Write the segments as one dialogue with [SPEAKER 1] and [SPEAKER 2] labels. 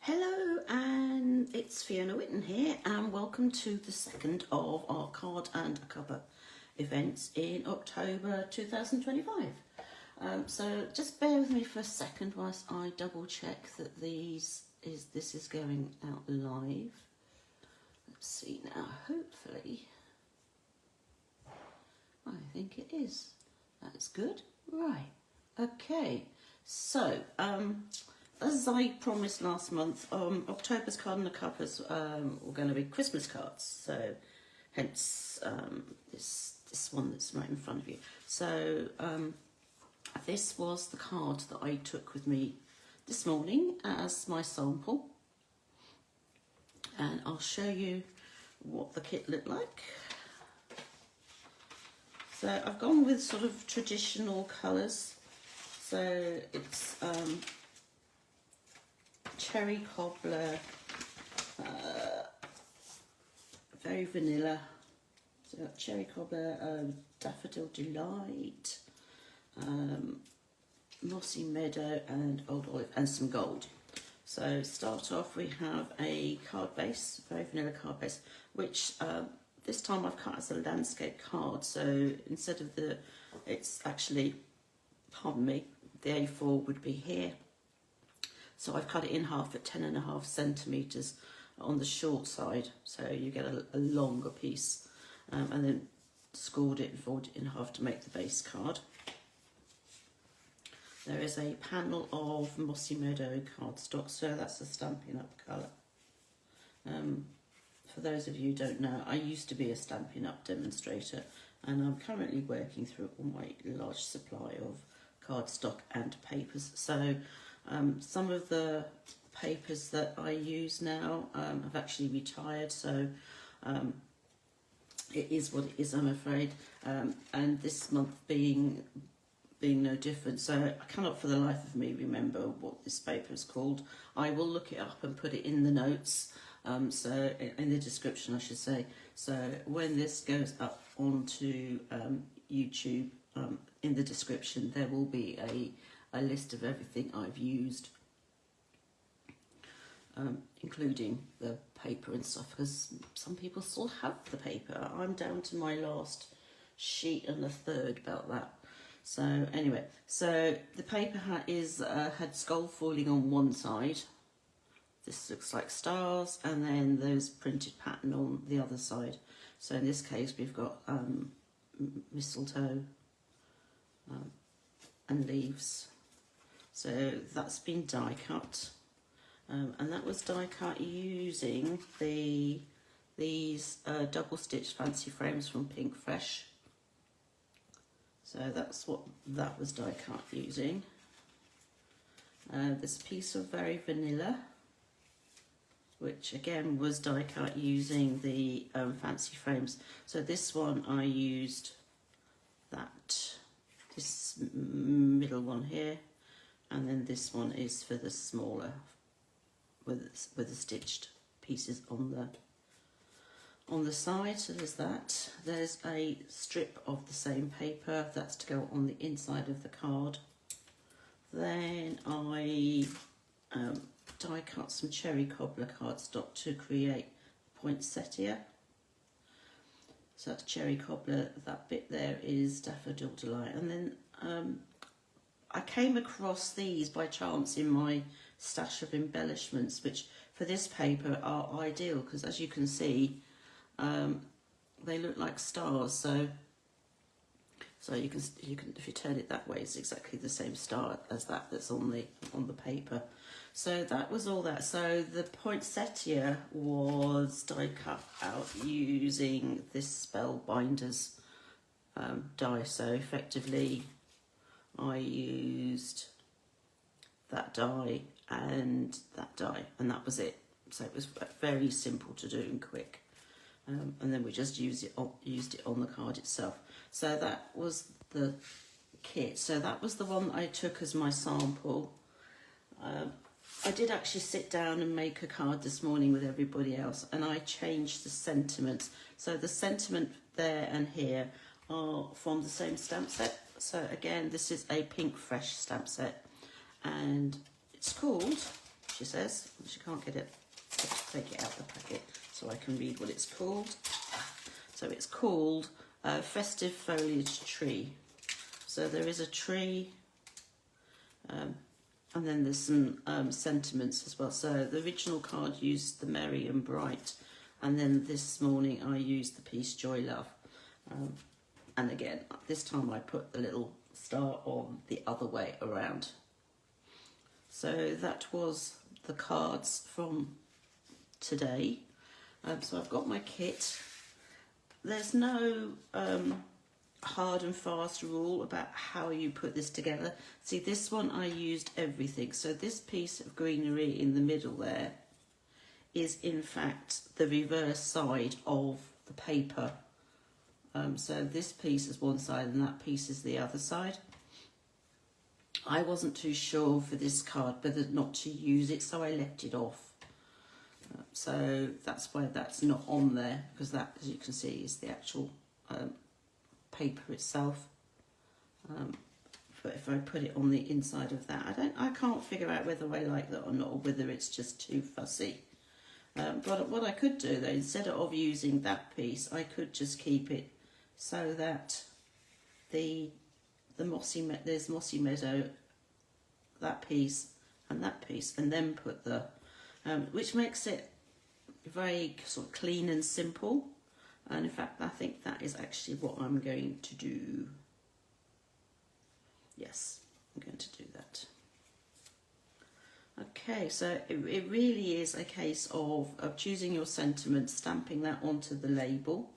[SPEAKER 1] Hello, and it's Fiona Whitten here, and welcome to the second of our Card A Cuppa events in October 2025. So just bear with me for a second whilst I double check that this is going out live. Let's see now, hopefully. I think it is. That's good. Right. Okay. So, as I promised last month, October's Card A Cuppas were going to be Christmas cards. So, hence this one that's right in front of you. So, this was the card that I took with me this morning as my sample, and I'll show you what the kit looked like. So I've gone with sort of traditional colours. So it's Cherry Cobbler, very vanilla. So Cherry Cobbler, Daffodil Delight, Mossy Meadow and Old Olive, and some gold. So start off, we have a card base, very vanilla card base, which this time I've cut as a landscape card. So instead of it's actually, pardon me, the A4 would be here. So I've cut it in half at 10.5 centimetres on the short side. So you get a longer piece, and then scored it and folded it in half to make the base card. There is a panel of Mossy Meadow cardstock, so that's a Stampin Up colour. For those of you who don't know, I used to be a Stampin Up demonstrator, and I'm currently working through all my large supply of cardstock and papers. So some of the papers that I use now have actually retired, so it is what it is, I'm afraid, and this month being no different. So I cannot for the life of me remember what this paper is called. I will look it up and put it in the notes, so in the description I should say. So when this goes up onto YouTube, in the description there will be a list of everything I've used, including the paper and stuff, because some people still have the paper. I'm down to my last sheet and a third about that. So anyway, so the paper had skull foiling on one side. This looks like stars, and then there's printed pattern on the other side. So in this case we've got mistletoe and leaves. So that's been die cut, and that was die cut using these double stitched fancy frames from Pinkfresh. So that's what that was die cut using. This piece of very vanilla, which again was die cut using the fancy frames. So this one I used this middle one here, and then this one is for the smaller with the stitched pieces on the side. So there's that. There's a strip of the same paper that's to go on the inside of the card. Then I die cut some Cherry Cobbler cardstock to create Poinsettia. So that's Cherry Cobbler. That bit there is Daffodil Delight. And then I came across these by chance in my stash of embellishments, which for this paper are ideal because, as you can see, they look like stars. So you can if you turn it that way, it's exactly the same star as that's on the paper. So that was all that. So the Poinsettia was die cut out using this Spellbinders die. So effectively I used that die and that die, and that was it. So it was very simple to do and quick. And then we just used it on the card itself. So that was the kit. So that was the one that I took as my sample. I did actually sit down and make a card this morning with everybody else, and I changed the sentiments. So the sentiment there and here are from the same stamp set. So again, this is a Pinkfresh stamp set, and it's called she says. She can't get it. I have to take it out of the packet so I can read what it's called. So it's called Festive Foliage Tree. So there is a tree, and then there's some sentiments as well. So the original card used the Merry and Bright, and then this morning I used the Peace, Joy, Love. And again, this time I put the little star on the other way around. So that was the cards from today. So I've got my kit. There's no hard and fast rule about how you put this together. See, this one I used everything. So this piece of greenery in the middle there is in fact the reverse side of the paper. So this piece is one side and that piece is the other side. I wasn't too sure for this card whether not to use it, so I left it off. So that's why that's not on there, because that, as you can see, is the actual paper itself. But if I put it on the inside of that, I can't figure out whether I like that or not, or whether it's just too fussy. But what I could do though, instead of using that piece, I could just keep it so that there's Mossy Meadow, that piece, and then put the, which makes it very sort of clean and simple. And in fact, I think that is actually what I'm going to do. Yes, I'm going to do that. Okay, so it really is a case of choosing your sentiment, stamping that onto the label.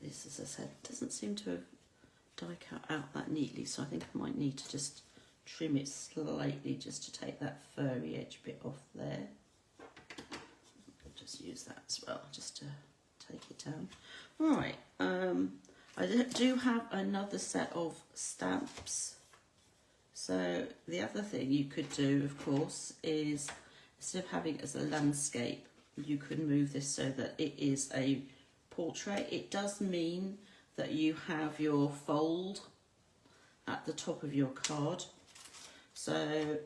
[SPEAKER 1] This, as I said, doesn't seem to have die cut out that neatly, so I think I might need to just trim it slightly just to take that furry edge bit off there. I'll just use that as well, just to take it down. Right, I do have another set of stamps. So the other thing you could do, of course, is instead of having it as a landscape, you could move this so that it is a portrait. It does mean that you have your fold at the top of your card. So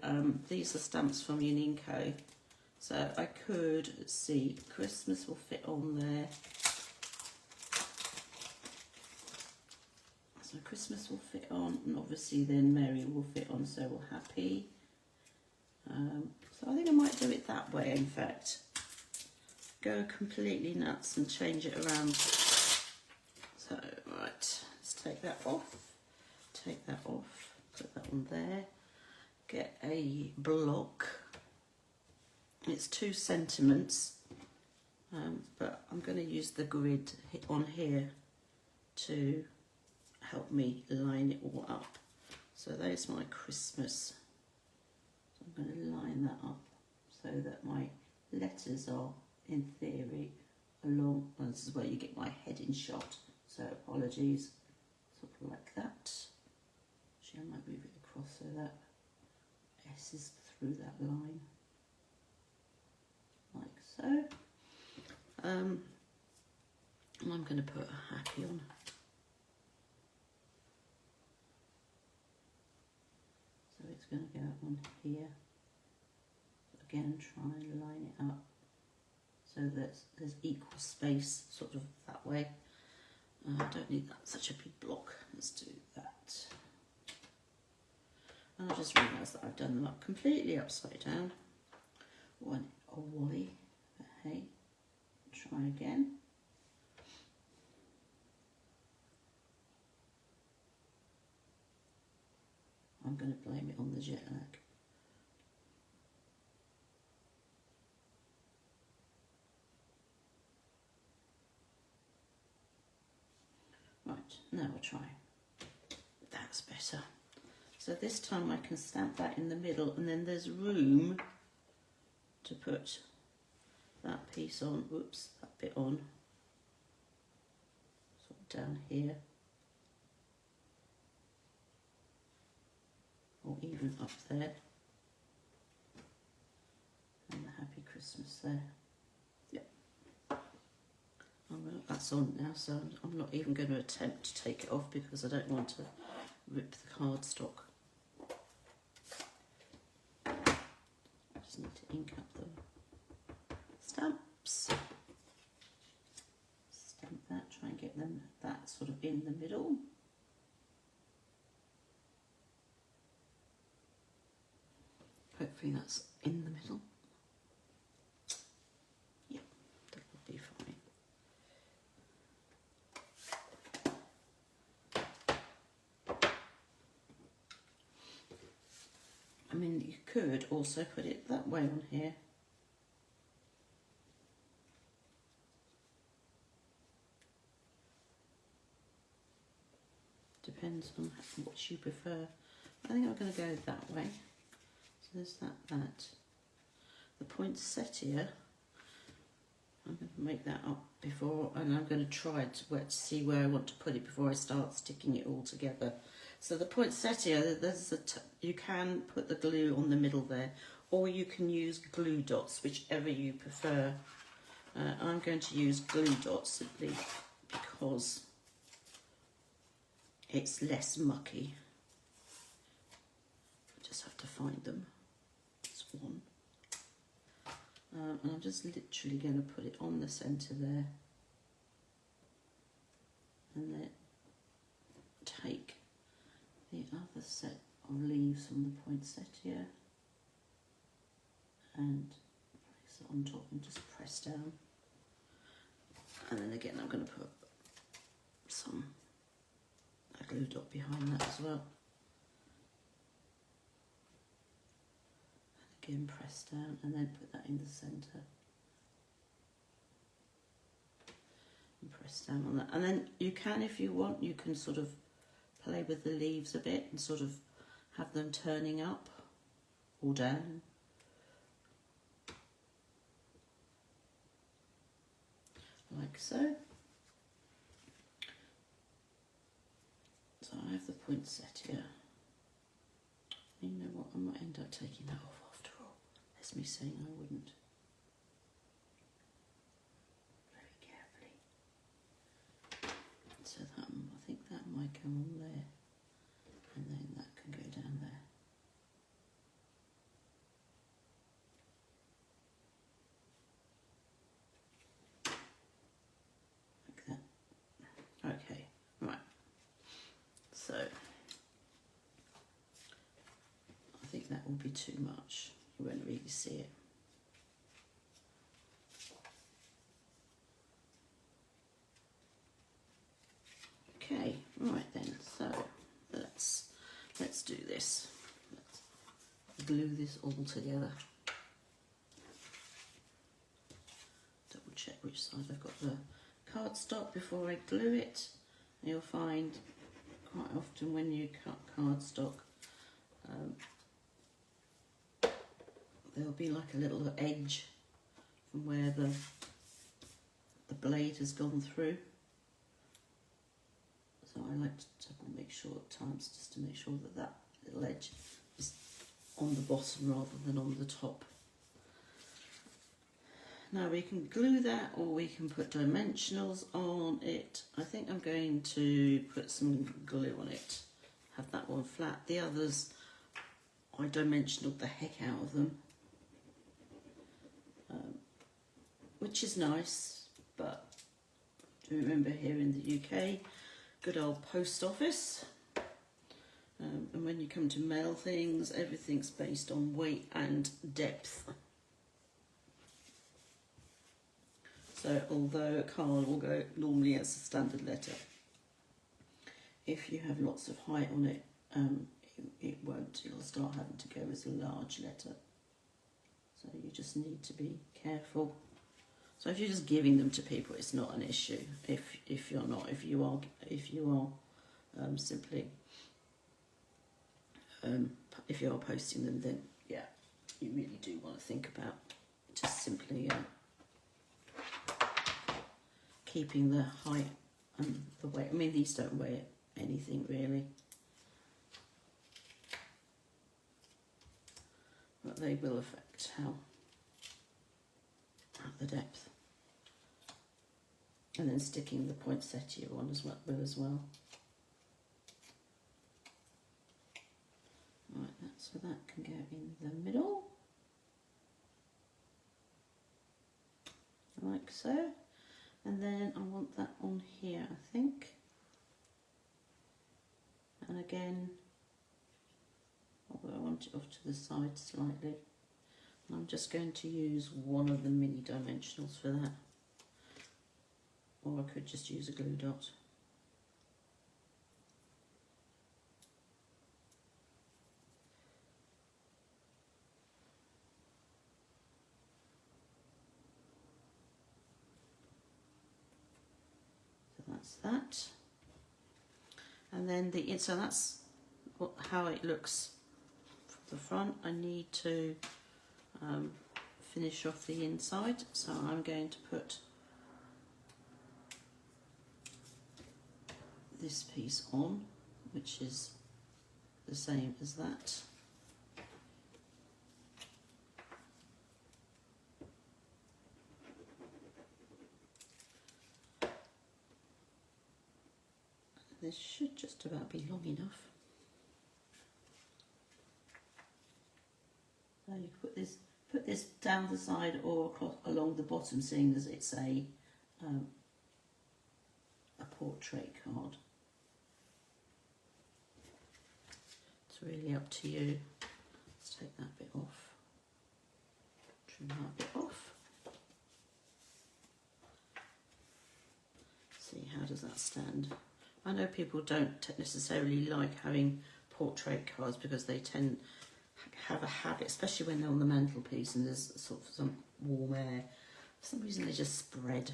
[SPEAKER 1] these are stamps from Uniko. So I could, let's see, Christmas will fit on there. So Christmas will fit on, and obviously then Merry will fit on, so will Happy. So I think I might do it that way, in fact. Go completely nuts and change it around. So, right, let's take that off. Take that off, put that on there. Get a block. It's 2 sentiments, but I'm going to use the grid on here to help me line it all up. So there's my Christmas. So I'm going to line that up so that my letters are, in theory, along. Well, this is where you get my head in shot. So apologies, sort of like that. Actually, I might move it across so that S is through that line, like so. And I'm going to put a Happy on. So it's going to go on here. Again, try and line it up so that there's equal space, sort of that way. I don't need that such a big block. Let's do that. And I just realised that I've done them up completely upside down. One a wally, but hey, try again. I'm going to blame it on the jet lag. Right, now we'll try. That's better. So this time I can stamp that in the middle, and then there's room to put that piece on, whoops, that bit on, sort of down here, or even up there, and the Happy Christmas there. Yep. Well, that's on now, so I'm not even going to attempt to take it off because I don't want to rip the cardstock. to ink up the stamps. Stamp that, try and get them that sort of in the middle. Hopefully that's in the middle. Yeah, that will be fine. I mean, you could also put it that way on here. Depends on what you prefer. I think I'm going to go that way. So there's that. The poinsettia, I'm going to make that up before, and I'm going to try to see where I want to put it before I start sticking it all together. So the poinsettia, you can put the glue on the middle there, or you can use glue dots, whichever you prefer. I'm going to use glue dots simply because it's less mucky. I just have to find them. It's one. And I'm just literally going to put it on the centre there. And then take the other set of leaves from the poinsettia and place it on top and just press down. And then again I'm going to put a glue dot behind that as well. And again press down and then put that in the centre. And press down on that. And then you can, if you want, you can sort of play with the leaves a bit and sort of have them turning up or down. Like so. So I have the poinsettia. You know what, I might end up taking that off after all. That's me saying I wouldn't. Very carefully. So that, I think that might go on there. And then that can go down there. Okay, right, so I think that will be too much, you won't really see it. Okay, right then, so let's do this. Let's glue this all together. Double check which side I've got the cardstock before I glue it. You'll find quite often when you cut cardstock, there'll be like a little edge from where the blade has gone through. So I like to make sure at times, just to make sure that that little edge is on the bottom rather than on the top. Now we can glue that or we can put dimensionals on it. I think I'm going to put some glue on it, have that one flat. The others, I dimensionaled the heck out of them, which is nice, but do remember here in the UK, good old post office. And when you come to mail things, everything's based on weight and depth. So although a card will go normally as a standard letter, if you have lots of height on it, it won't. It'll start having to go as a large letter. So you just need to be careful. So if you're just giving them to people, it's not an issue. If you're not, if you are simply, if you are posting them, then yeah, you really do want to think about just simply keeping the height and the weight. I mean, these don't weigh anything really, but they will affect how the depth. And then sticking the poinsettia on as well. Right, so that can go in the middle. like so. And then I want that on here, I think. And again, although I want it off to the side slightly. And I'm just going to use one of the mini dimensionals for that. Or I could just use a glue dot. That's that, and then so that's how it looks from the front. I need to finish off the inside, so I'm going to put this piece on, which is the same as that. This should just about be long enough. So you put this down the side or across, along the bottom, seeing as it's a portrait card. It's really up to you. Let's take that bit off. Trim that bit off. See, how does that stand? I know people don't necessarily like having portrait cards because they tend to have a habit, especially when they're on the mantelpiece and there's sort of some warm air. For some reason they just spread.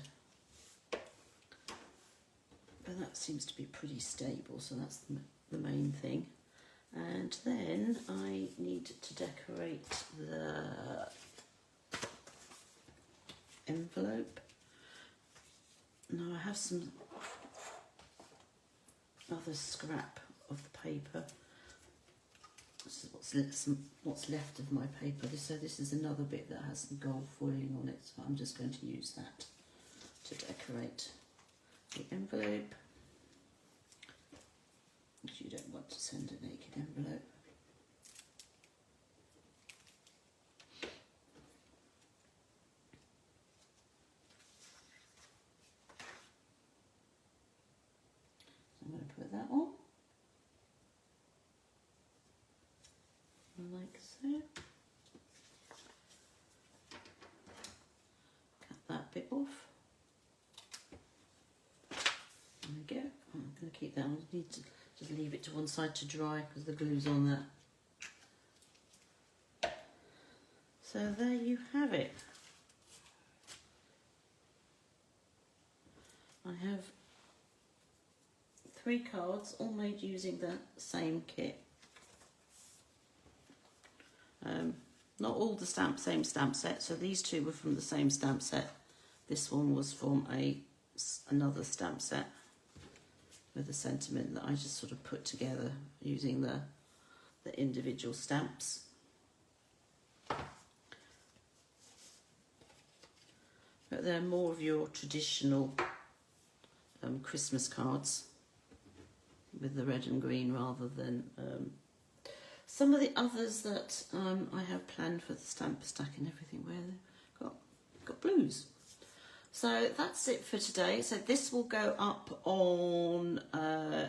[SPEAKER 1] But that seems to be pretty stable, so that's the main thing. And then I need to decorate the envelope. Now I have some other scrap of the paper. This is what's left of my paper. So this is another bit that has some gold foiling on it, so I'm just going to use that to decorate the envelope. Because you don't want to send a naked envelope. I'm going to put that on, like so. Cut that bit off. There we go. I'm going to keep that on. I need to just leave it to one side to dry because the glue's on that. So there you have it. I have 3 cards, all made using the same kit. Not all the same stamp set, so these 2 were from the same stamp set. This one was from another stamp set with a sentiment that I just sort of put together using the individual stamps. But they're more of your traditional Christmas cards with the red and green rather than some of the others that I have planned for the stamper stack and everything where they've got blues. So that's it for today. So this will go up on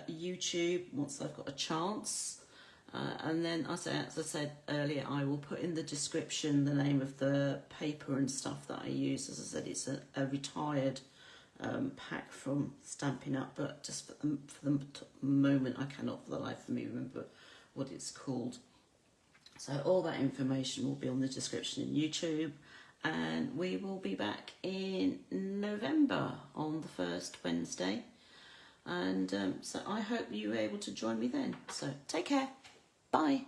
[SPEAKER 1] YouTube once I've got a chance. And then, as I said earlier, I will put in the description the name of the paper and stuff that I use. As I said, it's a retired pack from Stampin' Up, but just for the moment I cannot for the life of me remember what it's called. So all that information will be on the description in YouTube, and we will be back in November on the first Wednesday, and so I hope you're able to join me then. So take care, bye.